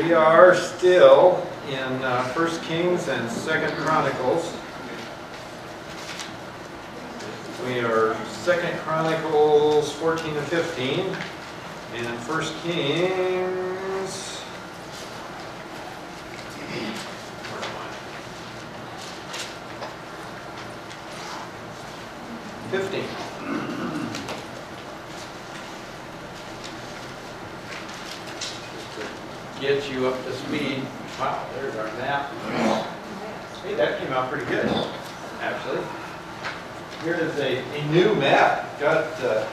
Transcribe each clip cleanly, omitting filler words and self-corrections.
We are still in 1 Kings and 2 Chronicles. We are 2 Chronicles 14 and 15, and 1 Kings, 15. Get you up to speed. Wow, there's our map. Hey, that came out pretty good, actually. Here is a new map. Got a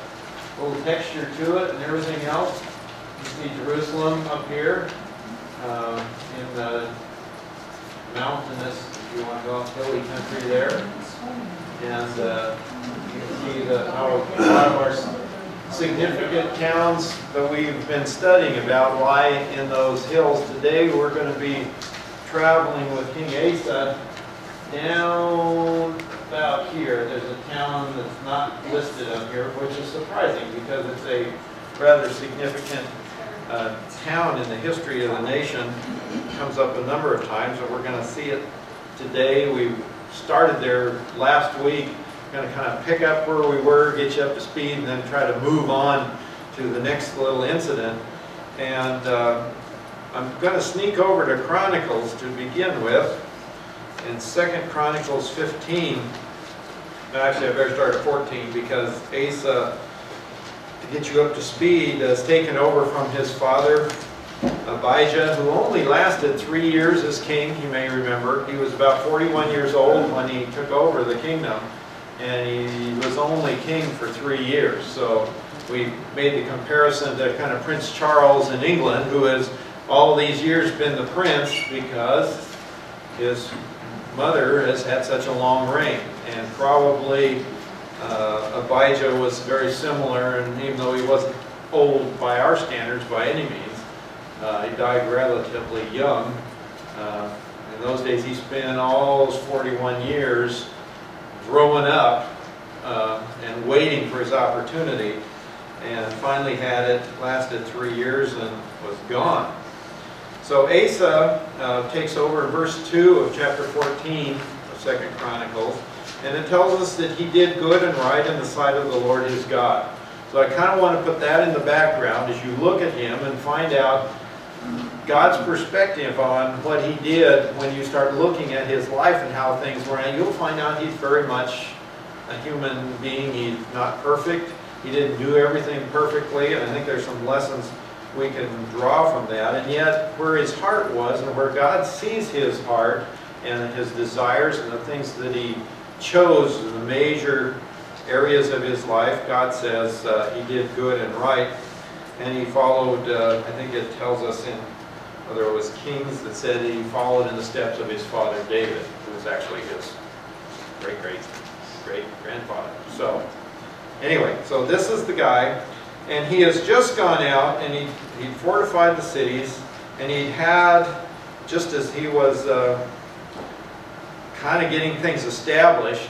little texture to it and everything else. You see Jerusalem up here in the mountainous, if you want to go hilly country there. And you can see how a lot of our significant towns that we've been studying about lie in those hills. Today we're going to be traveling with King Asa down about here. There's a town that's not listed up here, which is surprising because it's a rather significant town in the history of the nation. It comes up a number of times, but we're going to see it today. We started there last week. Going to kind of pick up where we were, get you up to speed, and then try to move on to the next little incident. And I'm going to sneak over to Chronicles to begin with. In 2 Chronicles 15, actually I better start at 14 because Asa, to get you up to speed, has taken over from his father Abijah, who only lasted 3 years as king, you may remember. He was about 41 years old when he took over the kingdom. And he was only king for 3 years. So we made the comparison to kind of Prince Charles in England, who has all these years been the prince because his mother has had such a long reign. And probably Abijah was very similar, and even though he wasn't old by our standards by any means, he died relatively young. In those days he spent all those 41 years growing up and waiting for his opportunity, and finally had it, lasted 3 years and was gone. So Asa takes over in verse 2 of chapter 14 of 2 Chronicles, and it tells us that he did good and right in the sight of the Lord his God. So I kind of want to put that in the background as you look at him and find out God's perspective on what he did. When you start looking at his life and how things were, and you'll find out he's very much a human being. He's not perfect. He didn't do everything perfectly, and I think there's some lessons we can draw from that. And yet, where his heart was and where God sees his heart and his desires and the things that he chose in the major areas of his life, God says he did good and right. And he followed, I think it tells us in, whether it was Kings, that said he followed in the steps of his father David, who was actually his great-grandfather. So, anyway, so this is the guy, and he has just gone out, and he fortified the cities, and he had, just as he was kind of getting things established,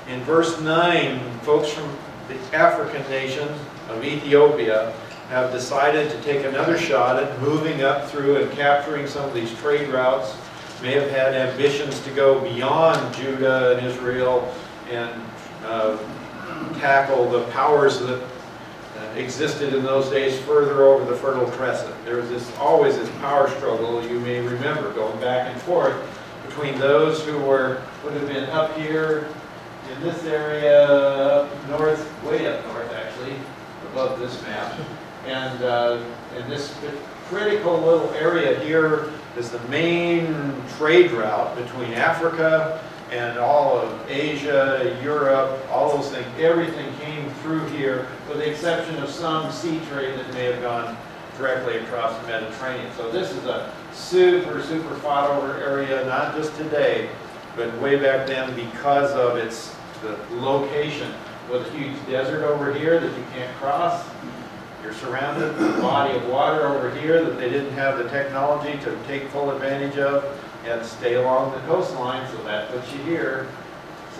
in verse 9, folks from the African nation of Ethiopia have decided to take another shot at moving up through and capturing some of these trade routes. May have had ambitions to go beyond Judah and Israel and tackle the powers that existed in those days further over the Fertile Crescent. There was always this power struggle, you may remember, going back and forth between those who would have been up here in this area, up north, way up north actually, above this map. And this critical little area here is the main trade route between Africa and all of Asia, Europe, all those things. Everything came through here, with the exception of some sea trade that may have gone directly across the Mediterranean. So this is a super, super fought over area, not just today, but way back then because of the location, with a huge desert over here that you can't cross. You're surrounded with a body of water over here that they didn't have the technology to take full advantage of. You had to stay along the coastline, so that puts you here.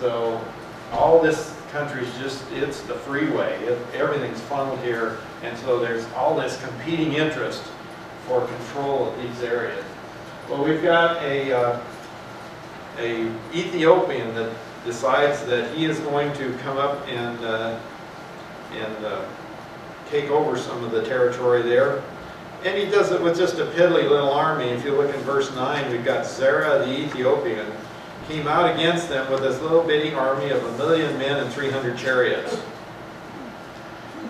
So all this country's just, it's the freeway. Everything's funneled here, and so there's all this competing interest for control of these areas. Well, we've got a Ethiopian that decides that he is going to come up and take over some of the territory there. And he does it with just a piddly little army. If you look in verse 9, we've got Zerah the Ethiopian came out against them with this little bitty army of 1,000,000 men and 300 chariots.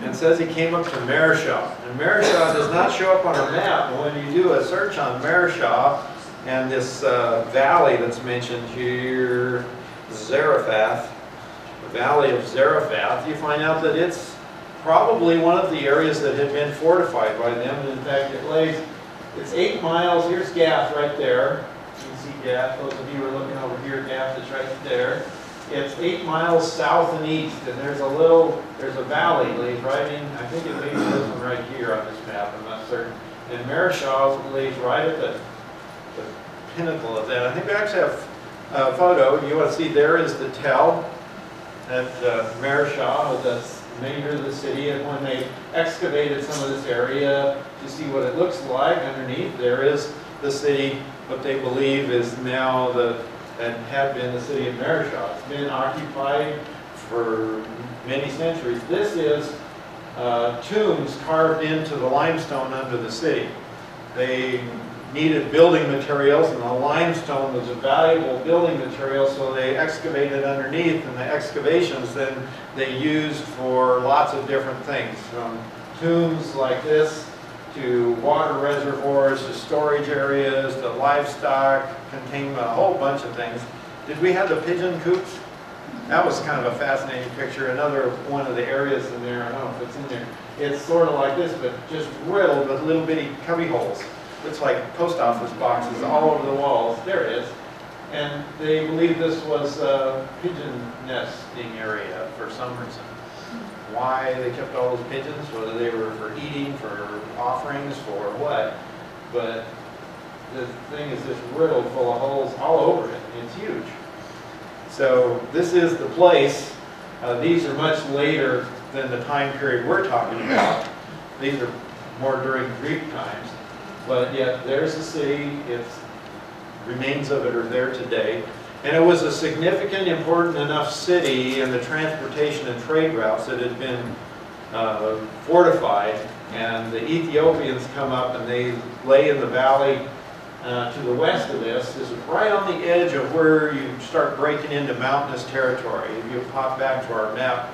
And it says he came up to Mareshah. And Mareshah does not show up on our map. And when you do a search on Mareshah and this valley that's mentioned here, Zarephath, the valley of Zarephath, you find out that it's probably one of the areas that had been fortified by them. And in fact, it's 8 miles. Here's Gath right there. You can see Gath. Those of you who are looking over here, Gath is right there. It's 8 miles south and east, and there's a valley lays right in, I think it may be this one right here on this map, I'm not certain. And Mareshah lays right at the pinnacle of that. I think we actually have a photo. You want to see there is the tell at Mareshah, that's major of the city, and when they excavated some of this area to see what it looks like underneath, there is the city, what they believe is now and had been the city of Mareshah. It's been occupied for many centuries. This is tombs carved into the limestone under the city. They needed building materials, and the limestone was a valuable building material, so they excavated underneath, and the excavations then they used for lots of different things, from tombs like this to water reservoirs, to storage areas, to livestock, containment, a whole bunch of things. Did we have the pigeon coops? That was kind of a fascinating picture. Another one of the areas in there, I don't know if it's in there. It's sort of like this, but just riddled with little bitty cubby holes. Looks like post office boxes all over the walls. There it is. And they believe this was a pigeon nesting area for some reason. Why they kept all those pigeons, whether they were for eating, for offerings, for what. But the thing is just riddled full of holes all over it. It's huge. So this is the place. These are much later than the time period we're talking about. These are more during Greek times. But yet there's the city. Its remains of it are there today. And it was a significant, important enough city in the transportation and trade routes that had been fortified. And the Ethiopians come up and they lay in the valley to the west of this. This is right on the edge of where you start breaking into mountainous territory. If you pop back to our map,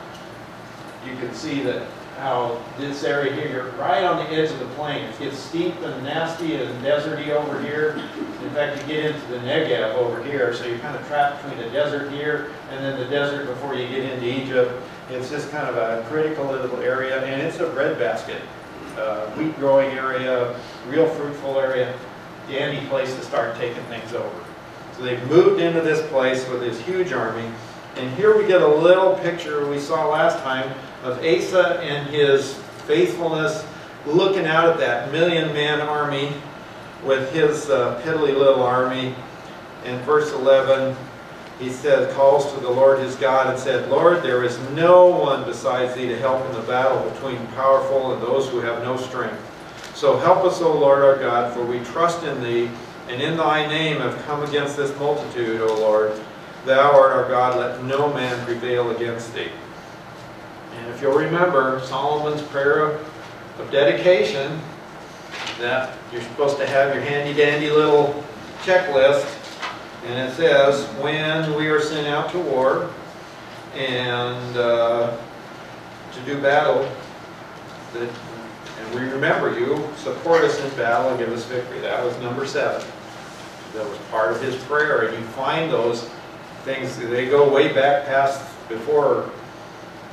you can see that how this area here, you're right on the edge of the plain. It gets steep and nasty and deserty over here. In fact, you get into the Negev over here, so you're kind of trapped between the desert here and then the desert before you get into Egypt. It's just kind of a critical little area, and it's a breadbasket, wheat growing area, real fruitful area, dandy place to start taking things over. So they've moved into this place with this huge army, and here we get a little picture we saw last time of Asa and his faithfulness looking out at that 1,000,000-man army with his piddly little army. In verse 11, he said, calls to the Lord his God and said, Lord, there is no one besides thee to help in the battle between powerful and those who have no strength. So help us, O Lord our God, for we trust in thee, and in thy name have come against this multitude, O Lord. Thou art our God, let no man prevail against thee. And if you'll remember Solomon's prayer of dedication, that you're supposed to have your handy-dandy little checklist, and it says, when we are sent out to war and to do battle, and we remember you, support us in battle and give us victory. That was number 7. That was part of his prayer, and you find those things, they go way back past before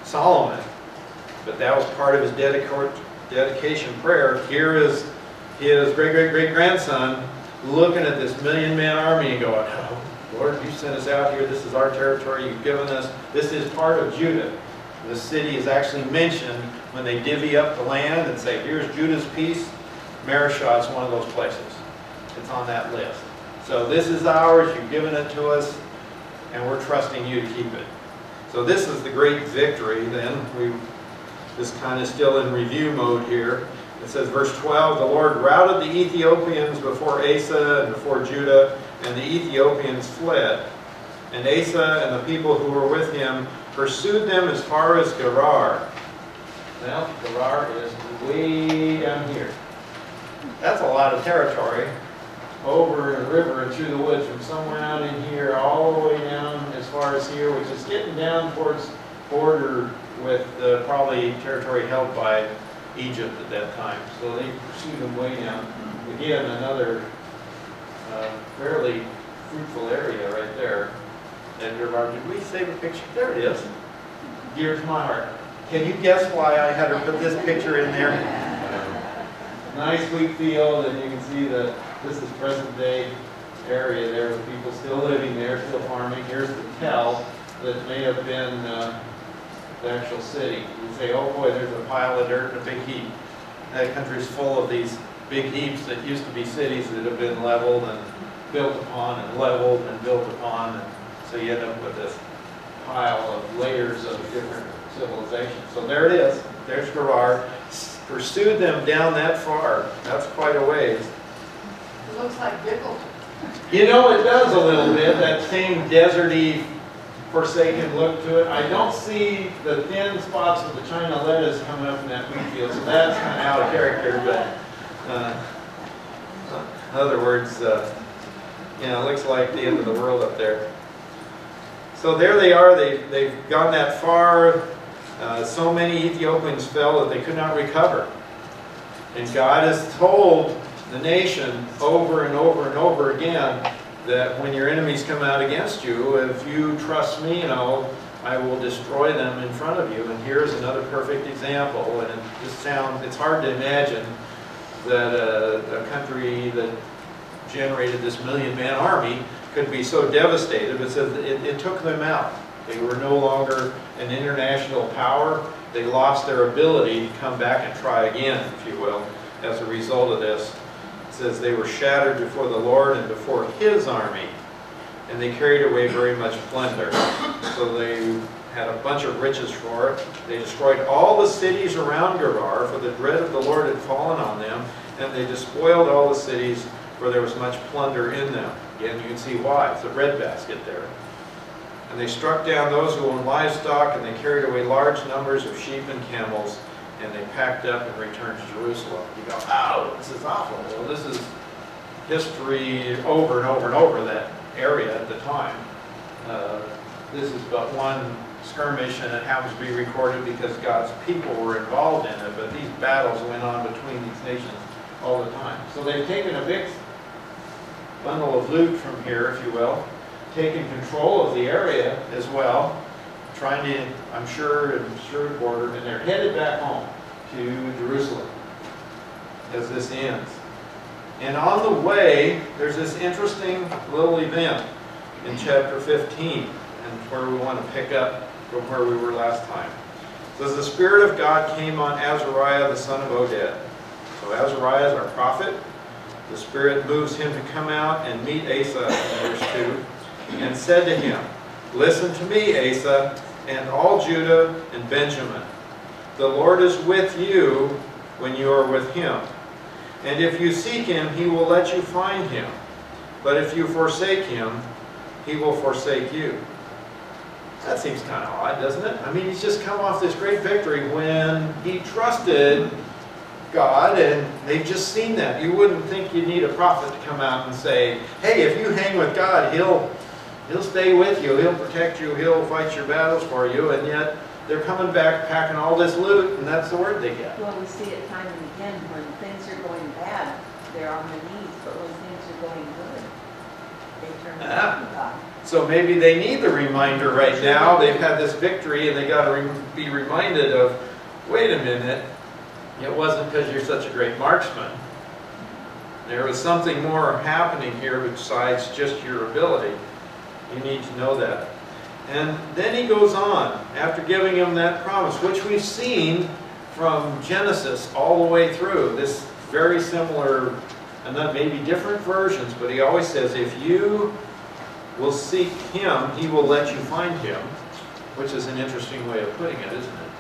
Solomon, but that was part of his dedication prayer. Here is his great-great-great-grandson looking at this 1,000,000-man army and going, oh, Lord, you sent us out here. This is our territory you've given us. This is part of Judah. The city is actually mentioned when they divvy up the land and say, here's Judah's piece. Mareshah is one of those places. It's on that list. So this is ours. You've given it to us, and we're trusting you to keep it. So this is the great victory then. This kind of still in review mode here. It says, verse 12, the Lord routed the Ethiopians before Asa and before Judah, and the Ethiopians fled. And Asa and the people who were with him pursued them as far as Gerar. Well, Gerar is way down here. That's a lot of territory. Over a river and through the woods, from somewhere out in here all the way down as far as here, which is getting down towards border with probably territory held by Egypt at that time. So they pursued them way down. Again, another fairly fruitful area right there. And did we save a picture? There it is. Dear to my heart. Can you guess why I had her put this picture in there? Nice wheat field, and you can see that this is present day area there with people still living there, still farming. Here's the tell that may have been the actual city. You say, oh boy, there's a pile of dirt and a big heap. That country's full of these big heaps that used to be cities that have been leveled and built upon and leveled and built upon. And so you end up with this pile of layers of different civilizations. So there it is. There's Gerar. Pursued them down that far. That's quite a ways. It looks like Bickle. You know, it does a little bit, that same deserty, forsaken look to it. I don't see the thin spots of the China lettuce coming up in that wheat field, so that's kind of out of character, but in other words, you know, it looks like the end of the world up there. So there they are, they've gone that far. So many Ethiopians fell that they could not recover. And God has told the nation over and over and over again that when your enemies come out against you, if you trust me, you know, I will destroy them in front of you. And here's another perfect example. And it just sounds, it's hard to imagine that a country that generated this million-man army could be so devastated. But it took them out. They were no longer an international power. They lost their ability to come back and try again, if you will, as a result of this. It says they were shattered before the Lord and before His army, and they carried away very much plunder. So they had a bunch of riches for it. They destroyed all the cities around Gerar, for the dread of the Lord had fallen on them, and they despoiled all the cities where there was much plunder in them. Again, you can see why. It's a breadbasket there. And they struck down those who owned livestock, and they carried away large numbers of sheep and camels, and they packed up and returned to Jerusalem. You go, oh, this is awful. Well, this is history over and over and over that area at the time. This is but one skirmish, and it happens to be recorded because God's people were involved in it, but these battles went on between these nations all the time. So they've taken a big bundle of loot from here, if you will, taken control of the area as well, trying to, I'm sure, ensure the border, and they're headed back home to Jerusalem as this ends. And on the way, there's this interesting little event in chapter 15, and where we want to pick up from where we were last time. It says, the Spirit of God came on Azariah, the son of Oded. So Azariah is our prophet. The Spirit moves him to come out and meet Asa in verse 2. And said to him, listen to me, Asa, and all Judah and Benjamin. The Lord is with you when you are with him. And if you seek him, he will let you find him. But if you forsake him, he will forsake you. That seems kind of odd, doesn't it? I mean, he's just come off this great victory when he trusted God, and they've just seen that. You wouldn't think you'd need a prophet to come out and say, hey, if you hang with God, He'll stay with you, He'll protect you, He'll fight your battles for you, and yet they're coming back packing all this loot, and that's the word they get. Well, we see it time and again, when things are going bad, they're on their knees, but when things are going good, they turn to God. So maybe they need the reminder right now. They've had this victory, and they got to be reminded of, wait a minute, it wasn't because you're such a great marksman. There was something more happening here besides just your ability. You need to know that. And then he goes on, after giving him that promise, which we've seen from Genesis all the way through. This very similar, and then maybe different versions, but he always says, if you will seek him, he will let you find him, which is an interesting way of putting it, isn't it?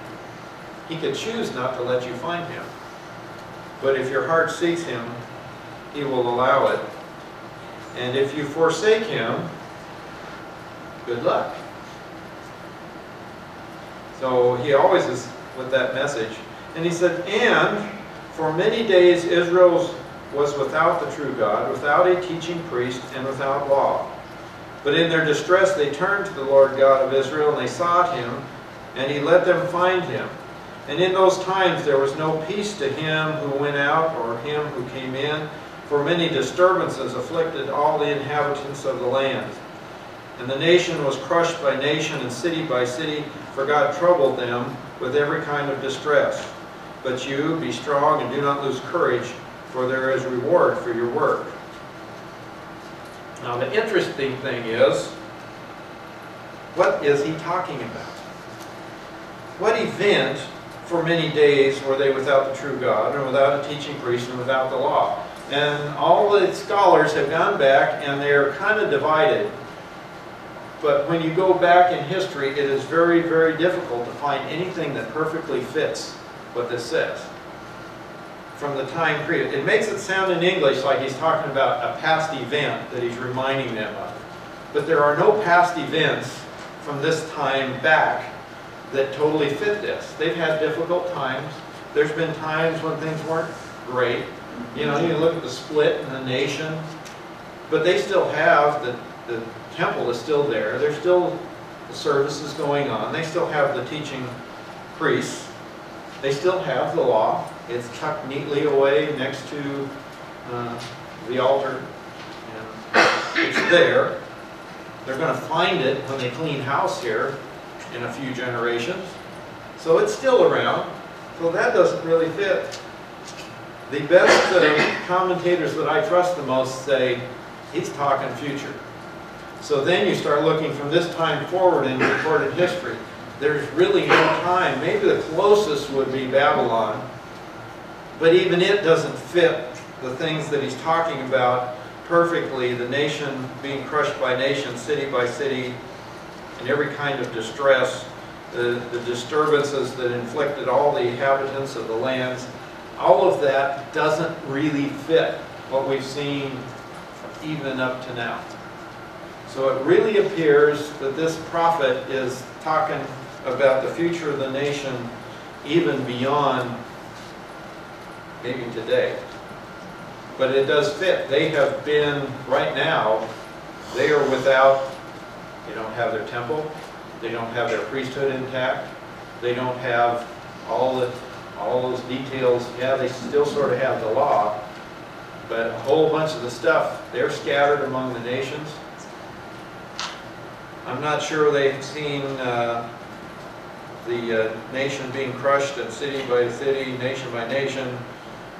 He could choose not to let you find him. But if your heart seeks him, he will allow it. And if you forsake him, good luck. So he always is with that message. And he said, and for many days Israel was without the true God, without a teaching priest, and without law. But in their distress they turned to the Lord God of Israel, and they sought him, and he let them find him. And in those times there was no peace to him who went out, or him who came in, for many disturbances afflicted all the inhabitants of the land. And the nation was crushed by nation, and city by city, for God troubled them with every kind of distress. But you, be strong, and do not lose courage, for there is reward for your work. Now the interesting thing is, what is he talking about? What event for many days were they without the true God, and without a teaching priest, and without the law? And all the scholars have gone back, and they're kind of divided. But when you go back in history, it is very, very difficult to find anything that perfectly fits what this says from the time period. It makes it sound in English like he's talking about a past event that he's reminding them of. But there are no past events from this time back that totally fit this. They've had difficult times. There's been times when things weren't great. You know, you look at the split in the nation, but they still have the temple is still there. There's still the services going on. They still have the teaching priests. They still have the law. It's tucked neatly away next to the altar. And it's there. They're going to find it when they clean house here in a few generations. So it's still around. So that doesn't really fit. The best commentators that I trust the most say he's talking future. So then you start looking from this time forward in recorded history. There's really no time. Maybe the closest would be Babylon, but even it doesn't fit the things that he's talking about perfectly. The nation being crushed by nation, city by city, and every kind of distress, the disturbances that inflicted all the inhabitants of the lands. All of that doesn't really fit what we've seen even up to now. So it really appears that this prophet is talking about the future of the nation even beyond maybe today. But it does fit. They have been, right now, they are without, they don't have their temple, they don't have their priesthood intact, they don't have all those details. Yeah, they still sort of have the law, but a whole bunch of the stuff, they're scattered among the nations. I'm not sure they've seen the nation being crushed and city by city, nation by nation,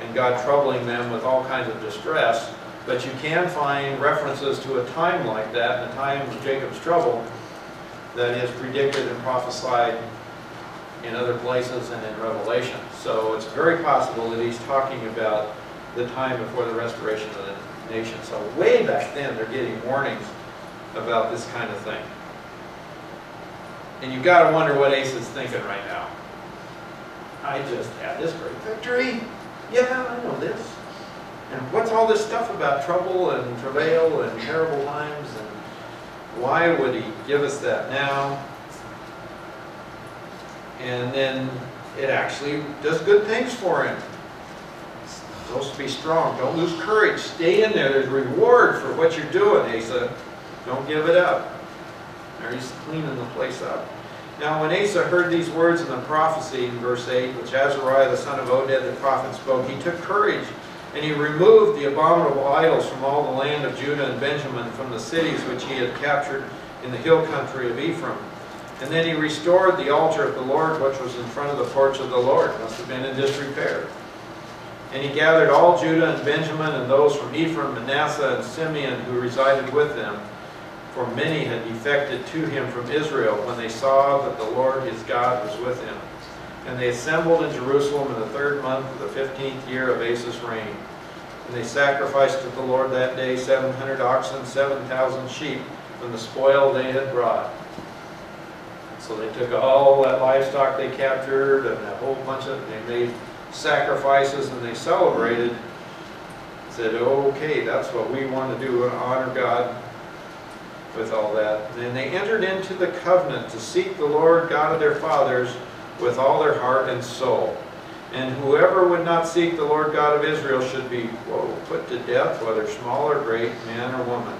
and God troubling them with all kinds of distress. But you can find references to a time like that, in the time of Jacob's trouble, that is predicted and prophesied in other places and in Revelation. So it's very possible that he's talking about the time before the restoration of the nation. So way back then they're getting warnings about this kind of thing. And you've got to wonder what Asa's thinking right now. I just had this great victory. Yeah, I know this. And what's all this stuff about trouble and travail and terrible times? And why would he give us that now? And then it actually does good things for him. It's supposed to be strong. Don't lose courage. Stay in there. There's reward for what you're doing, Asa. Don't give it up. There he's cleaning the place up. Now when Asa heard these words in the prophecy in verse 8, which Azariah the son of Oded the prophet spoke, he took courage, and he removed the abominable idols from all the land of Judah and Benjamin, from the cities which he had captured in the hill country of Ephraim. And then he restored the altar of the Lord, which was in front of the porch of the Lord. Must have been in disrepair. And he gathered all Judah and Benjamin, and those from Ephraim, Manasseh, and Simeon who resided with them. For many had defected to him from Israel when they saw that the Lord his God was with him. And they assembled in Jerusalem in the 3rd month of the 15th year of Asa's reign. And they sacrificed to the Lord that day 700 oxen, 7,000 sheep from the spoil they had brought. So they took all that livestock they captured and a whole bunch of it. They made sacrifices and they celebrated, said, okay, that's what we want to do, and honor God with all that. And they entered into the covenant to seek the Lord God of their fathers with all their heart and soul. And whoever would not seek the Lord God of Israel should be, put to death, whether small or great, man or woman.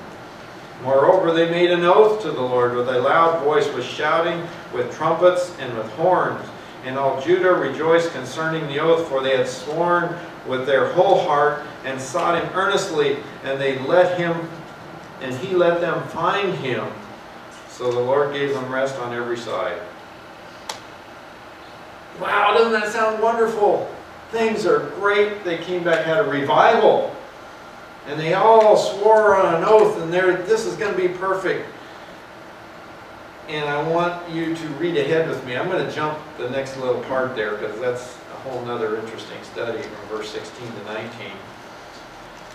Moreover, they made an oath to the Lord with a loud voice, with shouting, with trumpets, and with horns. And all Judah rejoiced concerning the oath, for they had sworn with their whole heart, and sought him earnestly, and they let him, and he let them find him. So the Lord gave them rest on every side. Wow, doesn't that sound wonderful? Things are great. They came back, had a revival. And they all swore on an oath, and this is going to be perfect. And I want you to read ahead with me. I'm going to jump the next little part there, because that's a whole nother interesting study from verse 16 to 19.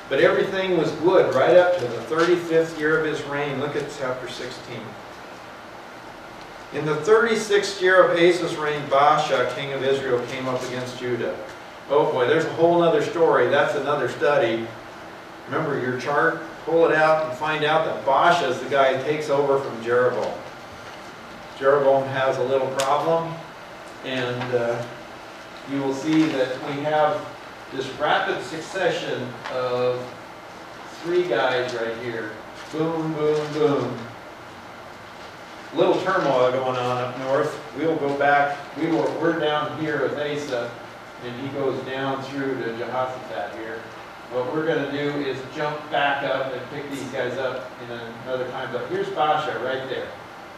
But everything was good right up to the 35th year of his reign. Look at chapter 16. In the 36th year of Asa's reign, Baasha, king of Israel, came up against Judah. Oh boy, there's a whole other story. That's another study. Remember your chart? Pull it out and find out that Baasha is the guy who takes over from Jeroboam. Jeroboam has a little problem, and you will see that we have this rapid succession of 3 guys right here. Boom, boom, boom. Little turmoil going on up north. We'll go back. We're down here with Asa, and he goes down through to Jehoshaphat here. What we're going to do is jump back up and pick these guys up in another time. But here's Baasha right there.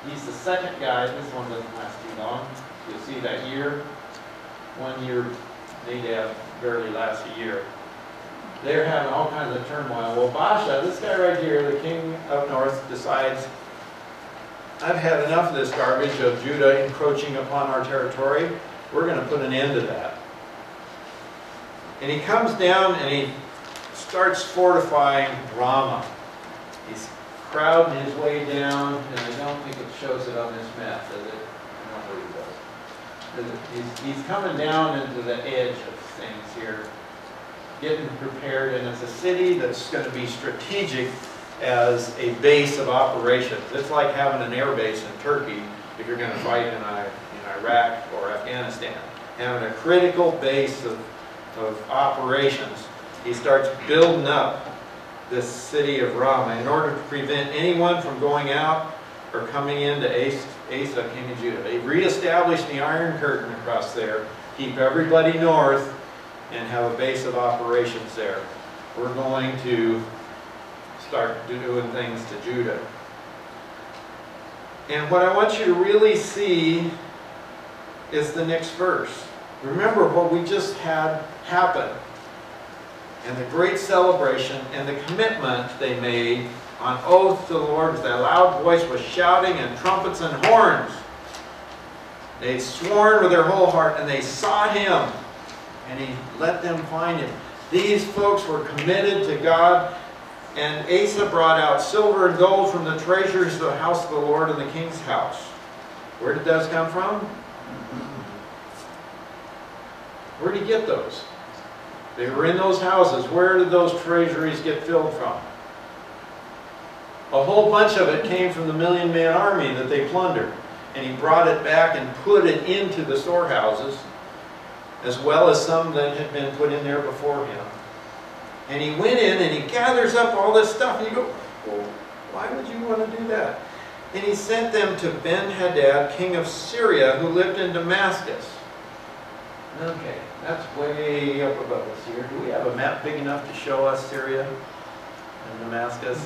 He's the second guy. This one doesn't last too long. You'll see that year. 1 year, Nadab barely lasts a year. They're having all kinds of turmoil. Well, Baasha, this guy right here, the king of north, decides, I've had enough of this garbage of Judah encroaching upon our territory. We're going to put an end to that. And he comes down and he starts fortifying Ramah. He's crowding his way down, and I don't think it shows it on this map, does it? I don't believe it does. He's coming down into the edge of things here, getting prepared, and it's a city that's going to be strategic as a base of operations. It's like having an air base in Turkey if you're going to fight in Iraq or Afghanistan. Having a critical base of operations. He starts building up this city of Ramah in order to prevent anyone from going out or coming into Asa, king of Judah. They reestablished the Iron Curtain across there, keep everybody north, and have a base of operations there. We're going to start doing things to Judah. And what I want you to really see is the next verse. Remember what we just had happen, and the great celebration and the commitment they made on oath to the Lord with a loud voice, with shouting and trumpets and horns. They sworn with their whole heart, and they sought him, and he let them find him. These folks were committed to God, and Asa brought out silver and gold from the treasuries of the house of the Lord and the king's house. Where did those come from? Where did he get those? They were in those houses. Where did those treasuries get filled from? A whole bunch of it came from the 1,000,000-man army that they plundered. And he brought it back and put it into the storehouses, as well as some that had been put in there before him. And he went in and he gathers up all this stuff. And you go, well, why would you want to do that? And he sent them to Ben-Hadad, king of Syria, who lived in Damascus. Okay, that's way up above us here. Do we have a map big enough to show us Syria and Damascus?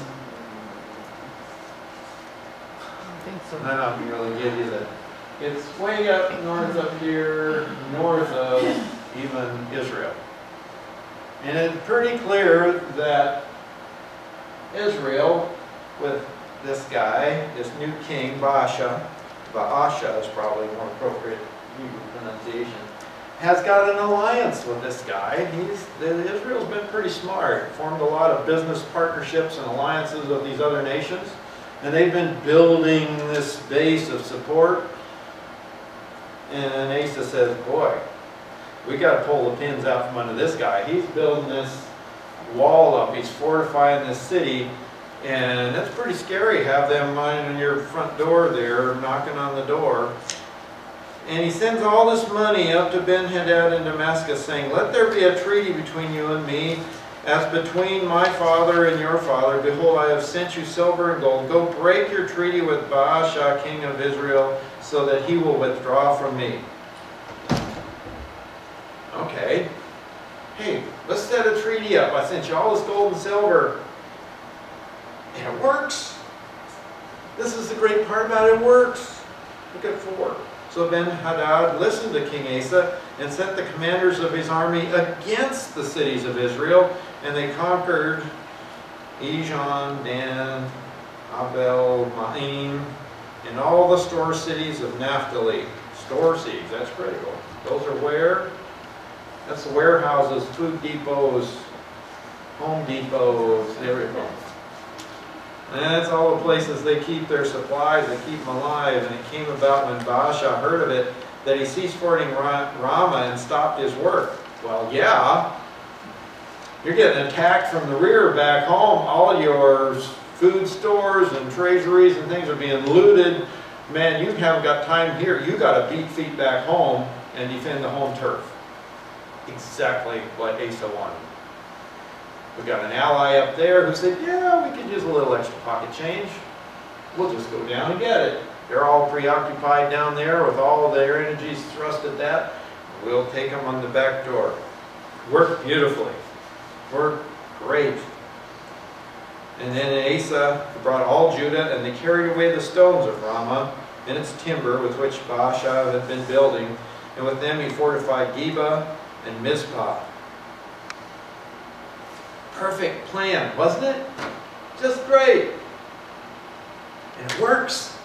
I think so. I'm not going to really give you that. It's way up north up here, north of even Israel. And it's pretty clear that Israel, with this guy, this new king, Baasha is probably more appropriate Hebrew pronunciation, has got an alliance with this guy. Israel's been pretty smart, formed a lot of business partnerships and alliances with these other nations, and they've been building this base of support. And Asa says, boy, we got to pull the pins out from under this guy. He's building this wall up. He's fortifying this city. And that's pretty scary, have them on your front door there, knocking on the door. And he sends all this money up to Ben-Hadad in Damascus, saying, let there be a treaty between you and me, as between my father and your father. Behold, I have sent you silver and gold. Go break your treaty with Baasha, king of Israel, so that he will withdraw from me. Okay. Hey, let's set a treaty up. I sent you all this gold and silver. And it works. This is the great part about it. It works. Look at 4. So Ben-Hadad listened to King Asa and sent the commanders of his army against the cities of Israel, and they conquered Ijon, Dan, Abel, Ma'im, and all the store cities of Naphtali. Store cities, that's critical. Those are where? That's the warehouses, food depots, Home Depots, everything. And that's all the places they keep their supplies, they keep them alive. And it came about when Baasha heard of it that he ceased fording Ramah and stopped his work. Well, yeah. You're getting attacked from the rear back home. All your food stores and treasuries and things are being looted. Man, you haven't got time here. You got to beat feet back home and defend the home turf. Exactly what Asa wanted. We got an ally up there who said, yeah, we could use a little extra pocket change. We'll just go down and get it. They're all preoccupied down there with all their energies thrust at that. We'll take them on the back door. Worked beautifully. Worked great. And then Asa brought all Judah, and they carried away the stones of Ramah and its timber with which Baasha had been building. And with them he fortified Geba and Mizpah. Perfect plan, wasn't it? Just great. And it works.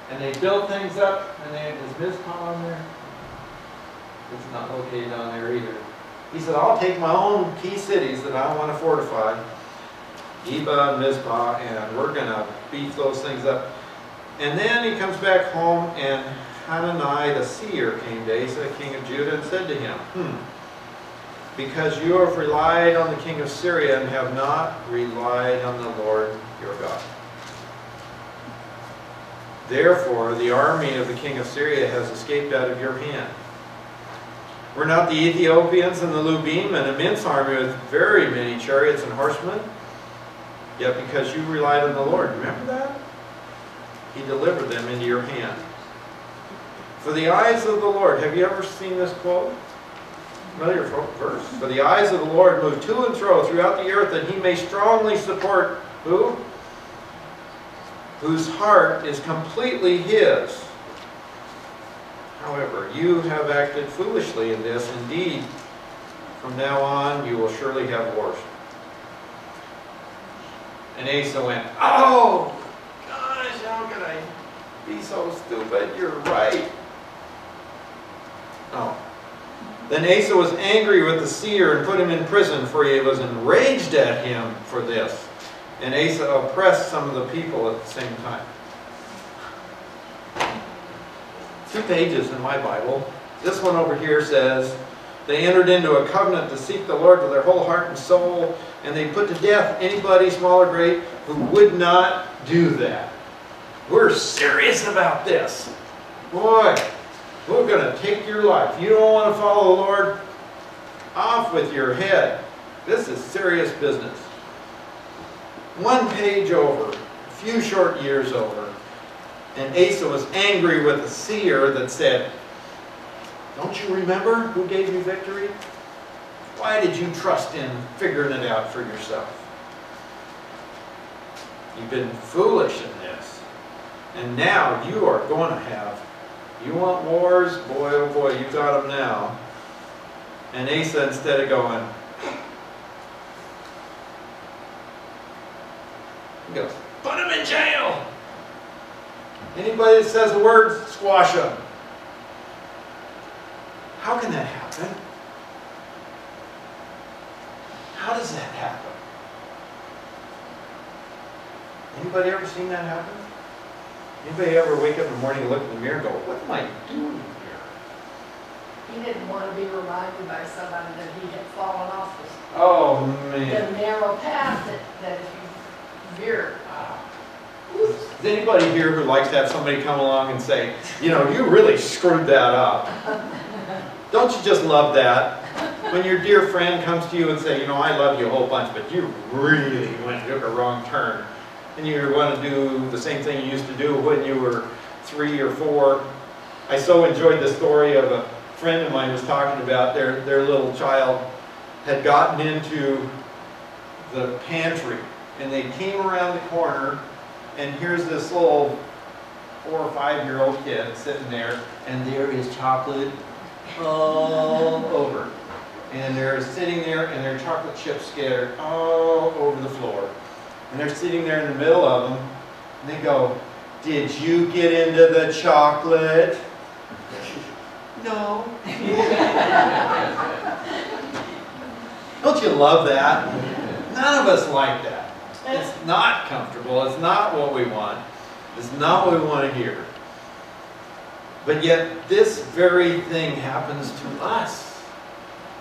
And they build things up, and they have this Mizpah on there. It's not located on there either. He said, I'll take my own key cities that I want to fortify, Geba and Mizpah, and we're going to beef those things up. And then he comes back home, and Hanani the seer came to Asa, king of Judah, and said to him, because you have relied on the king of Syria and have not relied on the Lord your God. Therefore, the army of the king of Syria has escaped out of your hand. Were not the Ethiopians and the Lubim an immense army with very many chariots and horsemen? Yet because you relied on the Lord, remember that? He delivered them into your hand. For the eyes of the Lord, have you ever seen this quote? Familiar verse. For the eyes of the Lord move to and fro throughout the earth, that he may strongly support who? Whose heart is completely his. However, you have acted foolishly in this. Indeed, from now on you will surely have wars. And Asa went, oh, gosh, how can I be so stupid? You're right. Oh. Then Asa was angry with the seer and put him in prison, for he was enraged at him for this. And Asa oppressed some of the people at the same time. 2 pages in my Bible. This one over here says, they entered into a covenant to seek the Lord with their whole heart and soul, and they put to death anybody, small or great, who would not do that. We're serious about this. Boy, we're going to take your life. You don't want to follow the Lord? Off with your head. This is serious business. 1 page over, a few short years over, and Asa was angry with the seer that said, don't you remember who gave you victory? Why did you trust in figuring it out for yourself? You've been foolish in this. And now you are going to have, you want wars? Boy, oh boy, you got them now. And Asa, instead of going, he goes, put him in jail. Anybody that says a word, squash them. How can that happen? How does that happen? Anybody ever seen that happen? Anybody ever wake up in the morning and look in the mirror and go, what am I doing here? He didn't want to be reminded by somebody that he had fallen off Oh, the man. narrow path that if you veer. Is anybody here who likes to have somebody come along and say, you know, you really screwed that up? Don't you just love that? When your dear friend comes to you and say, you know, I love you a whole bunch, but you really went and took a wrong turn. And you want to do the same thing you used to do when you were 3 or 4. I so enjoyed the story of a friend of mine was talking about their little child had gotten into the pantry, and they came around the corner, and here's this little 4 or 5-year-old kid sitting there, and there is chocolate all over. And they're sitting there, and there are chocolate chips scattered all over the floor. And they're sitting there in the middle of them, and they go, "Did you get into the chocolate?" "No." Don't you love that? None of us like that. It's not comfortable. It's not what we want. It's not what we want to hear. But yet, this very thing happens to us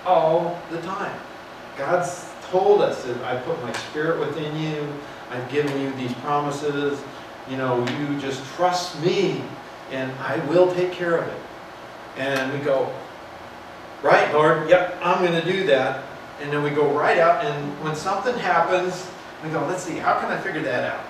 all the time. God's told us that I put my spirit within you. I've given you these promises. You know, you just trust me, and I will take care of it. And we go, right, Lord, yep, I'm going to do that. And then we go right out, and when something happens, we go, let's see, how can I figure that out?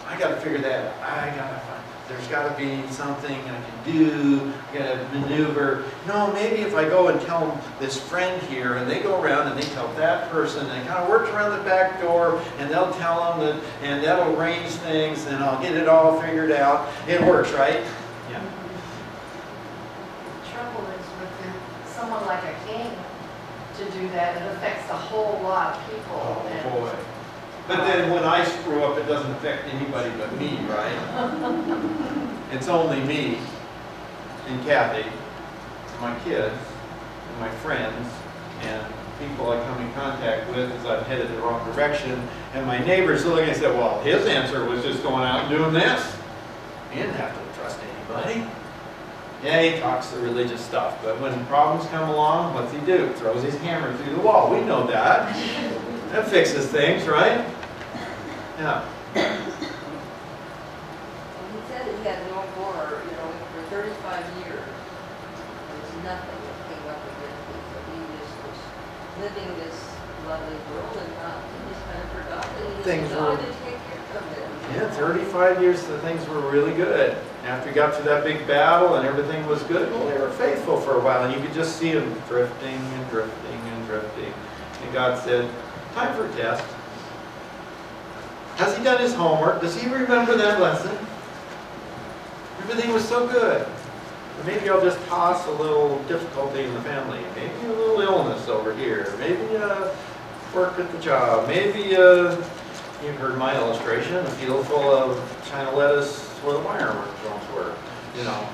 I got to figure that out. I got to find, there's got to be something I can do. I got to maneuver. No, maybe if I go and tell this friend here, and they go around and they tell that person, and it kind of works around the back door, and they'll tell them that, and that'll arrange things, and I'll get it all figured out. It works, right? Yeah. The trouble is with someone like a king to do that, it affects a whole lot of people. Oh, and boy. But then when I screw up, it doesn't affect anybody but me, right? It's only me and Kathy, and my kids, and my friends, and people I come in contact with as I'm headed the wrong direction. And my neighbors looking and said, well, his answer was just going out and doing this. He didn't have to trust anybody. Yeah, he talks the religious stuff, but when problems come along, what's he do? Throws his hammer through the wall. We know that. That fixes things, right? Yeah. He said he had no more, you know, for 35 years. There was nothing that came up against him. So he just was living this lovely world and not, he just kind of forgot that he Things was God were- to take care of it. Yeah, 35 years, the things were really good. After we got through that big battle and everything was good, well, they were faithful for a while, and you could just see them drifting and drifting and drifting. And God said, time for a test. Has he done his homework? Does he remember that lesson? Everything was so good. Or maybe I'll just toss a little difficulty in the family. Maybe a little illness over here. Maybe work at the job. Maybe you've heard my illustration, a field full of China lettuce where the wireworms were. You know,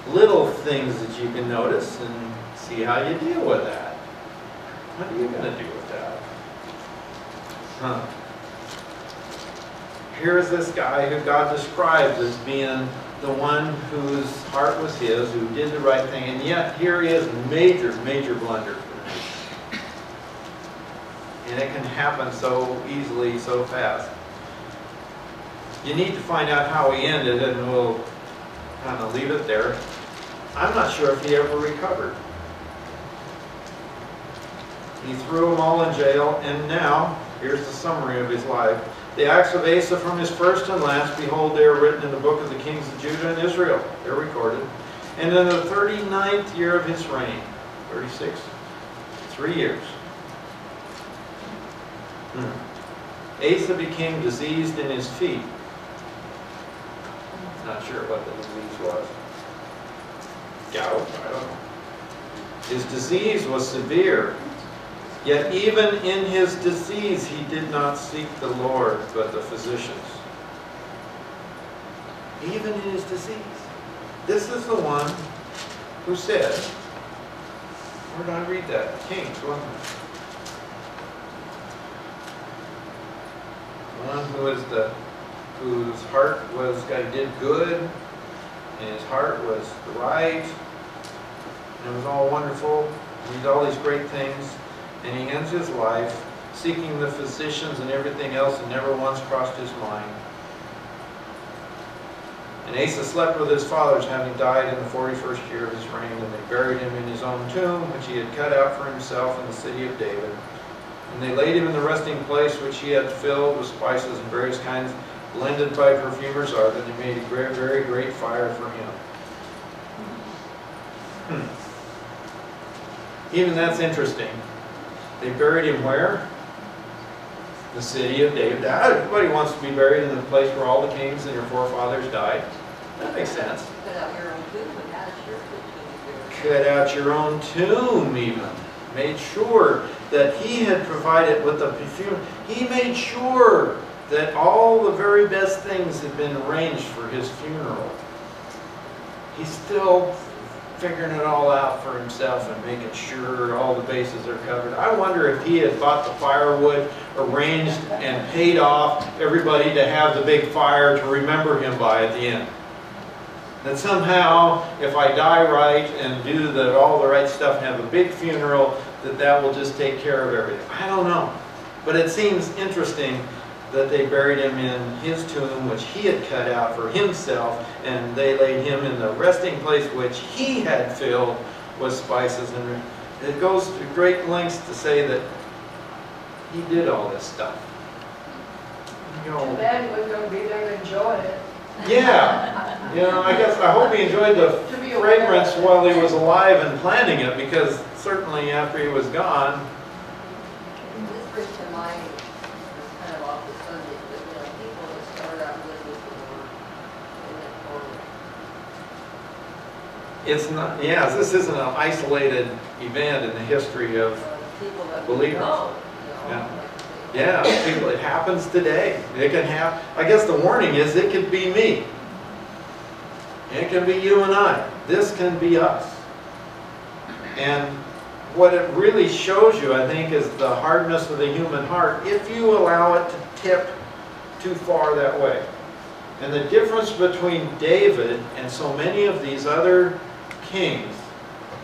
little things that you can notice and see how you deal with that. What are you going to do with that? Huh. Here's this guy who God describes as being the one whose heart was his, who did the right thing, and yet here he is, major, major blunder for the nation. And it can happen so easily, so fast. You need to find out how he ended, and we'll kind of leave it there. I'm not sure if he ever recovered. He threw them all in jail, and now, here's the summary of his life. The acts of Asa from his first and last, behold, they are written in the book of the kings of Judah and Israel. They're recorded. And in the 39th year of his reign, 36, 3 years. Asa became diseased in his feet. Not sure what the disease was. Gout, I don't know. His disease was severe. Yet even in his disease, he did not seek the Lord, but the physicians. Even in his disease. This is the one who said, where did I read that? Kings, wasn't it? The one who was whose heart was, God did good, and his heart was right. and it was all wonderful. He did all these great things, and he ends his life seeking the physicians and everything else, and never once crossed his mind. And Asa slept with his fathers, having died in the 41st year of his reign, and they buried him in his own tomb, which he had cut out for himself in the city of David. And they laid him in the resting place which he had filled with spices and various kinds, blended by perfumers' art, and they made a very, very great fire for him. Even that's interesting. They buried him where? The city of David. Everybody wants to be buried in the place where all the kings and your forefathers died. That makes sense. Cut out your own tomb and have a church. Cut out your own tomb, even. Made sure that he had provided with the perfume. He made sure that all the very best things had been arranged for his funeral. He's still figuring it all out for himself and making sure all the bases are covered. I wonder if he had bought the firewood, arranged and paid off everybody to have the big fire to remember him by at the end. That somehow, if I die right and do all the right stuff and have a big funeral, that will just take care of everything. I don't know. But it seems interesting that they buried him in his tomb, which he had cut out for himself, and they laid him in the resting place which he had filled with spices. And it goes to great lengths to say that he did all this stuff. You Too know, bad he wasn't going to be there to enjoy it. yeah. You know, I hope he enjoyed the To be aware of fragrance it. while he was alive and planning it, because certainly after he was gone, This brings to mind, it's kind of off the subject, but you know, people that start out good with the Lord and then forward. it's not, yes, this isn't an isolated event in the history of, People that Believers. know, Yeah. like yeah, people, it happens today. It can happen. I guess the warning is it could be me. It can be you and I. This can be us. And what it really shows you, I think, is the hardness of the human heart if you allow it to tip too far that way. And the difference between David and so many of these other kings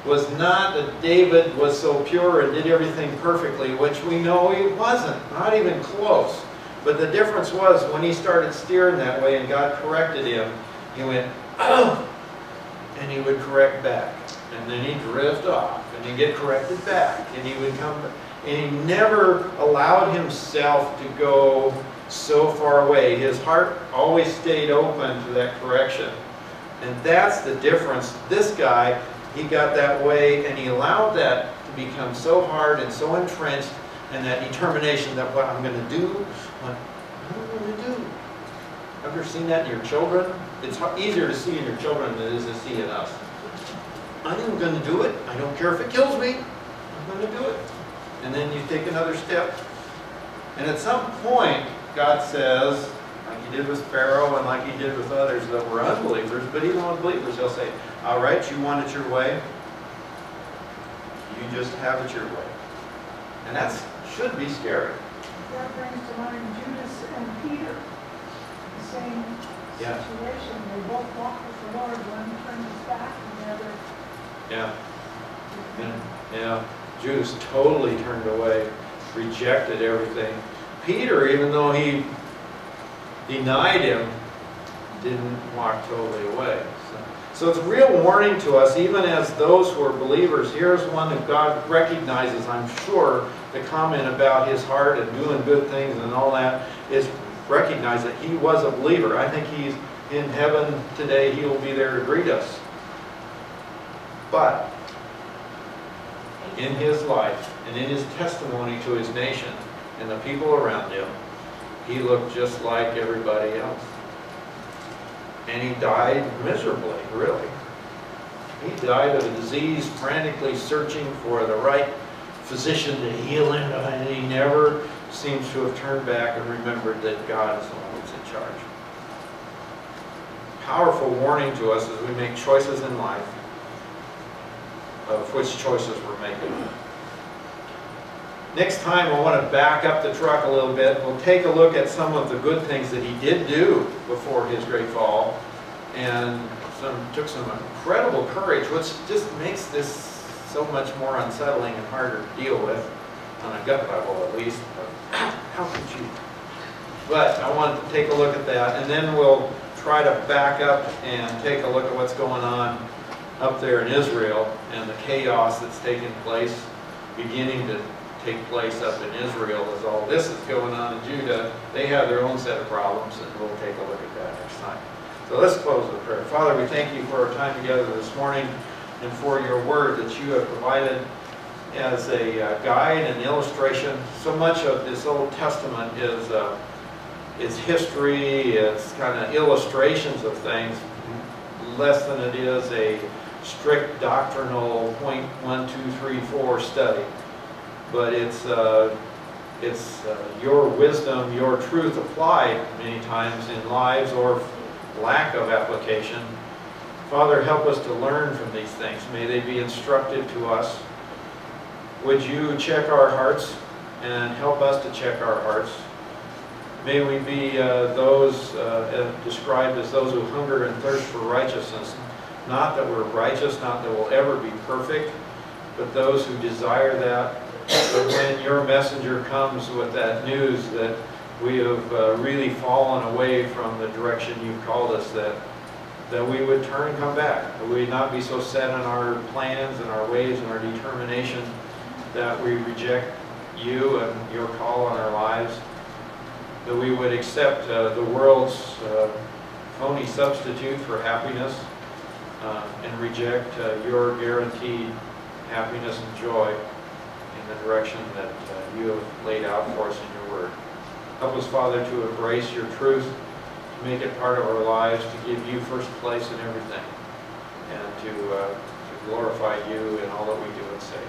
was not that David was so pure and did everything perfectly, which we know he wasn't, not even close. But the difference was when he started steering that way and God corrected him, he went, oh, and he would correct back. And then he'd drift off, and he'd get corrected back, and he would come back. And he never allowed himself to go so far away. His heart always stayed open to that correction. And that's the difference. This guy, he got that way, and he allowed that to become so hard and so entrenched, and that determination that what I'm going to do, what I'm going to do. Ever seen that in your children? It's easier to see in your children than it is to see in us. I'm going to do it. I don't care if it kills me. I'm going to do it. And then you take another step. And at some point, God says, like he did with Pharaoh and like he did with others that were unbelievers, but even with believers, he'll say, all right, you want it your way? You just have it your way. And that should be scary. That brings to mind Judas and Peter. The same Yeah. situation. They both walked with the Lord. One turned his back and the other. Yeah. Yeah. Judas totally turned away, rejected everything. Peter, even though he denied him, didn't walk totally away. So it's a real warning to us, even as those who are believers. Here's one that God recognizes, I'm sure, the comment about his heart and doing good things and all that is recognize that he was a believer. I think he's in heaven today. He will be there to greet us. But in his life and in his testimony to his nation and the people around him, he looked just like everybody else. And he died miserably, really. He died of a disease, frantically searching for the right physician to heal him, and he never seems to have turned back and remembered that God is the one who's in charge. Powerful warning to us as we make choices in life of which choices we're making. Next time I want to back up the truck a little bit. We'll take a look at some of the good things that he did do before his great fall, and took some incredible courage, which just makes this so much more unsettling and harder to deal with, on a gut level at least. But how could you? But I wanted to take a look at that, and then we'll try to back up and take a look at what's going on up there in Israel and the chaos that's taking place, beginning to take place up in Israel as all this is going on in Judah. They have their own set of problems, and we'll take a look at that next time. So let's close with prayer. Father, we thank you for our time together this morning and for your word that you have provided as a guide and illustration. So much of this Old Testament is history, it's kind of illustrations of things, less than it is a strict doctrinal point 1, 2, 3, 4 study. But it's your wisdom, your truth applied many times in lives or lack of application. Father, help us to learn from these things. May they be instructive to us. Would you check our hearts and help us to check our hearts? May we be those described as those who hunger and thirst for righteousness. Not that we're righteous, not that we'll ever be perfect, but those who desire that. But when your messenger comes with that news that we have really fallen away from the direction you've called us, that we would turn and come back. That we would not be so set on our plans and our ways and our determination that we reject you and your call on our lives. That we would accept the world's phony substitute for happiness and reject your guaranteed happiness and joy in the direction that you have laid out for us in your word. Help us, Father, to embrace your truth, to make it part of our lives, to give you first place in everything, and to glorify you in all that we do and say.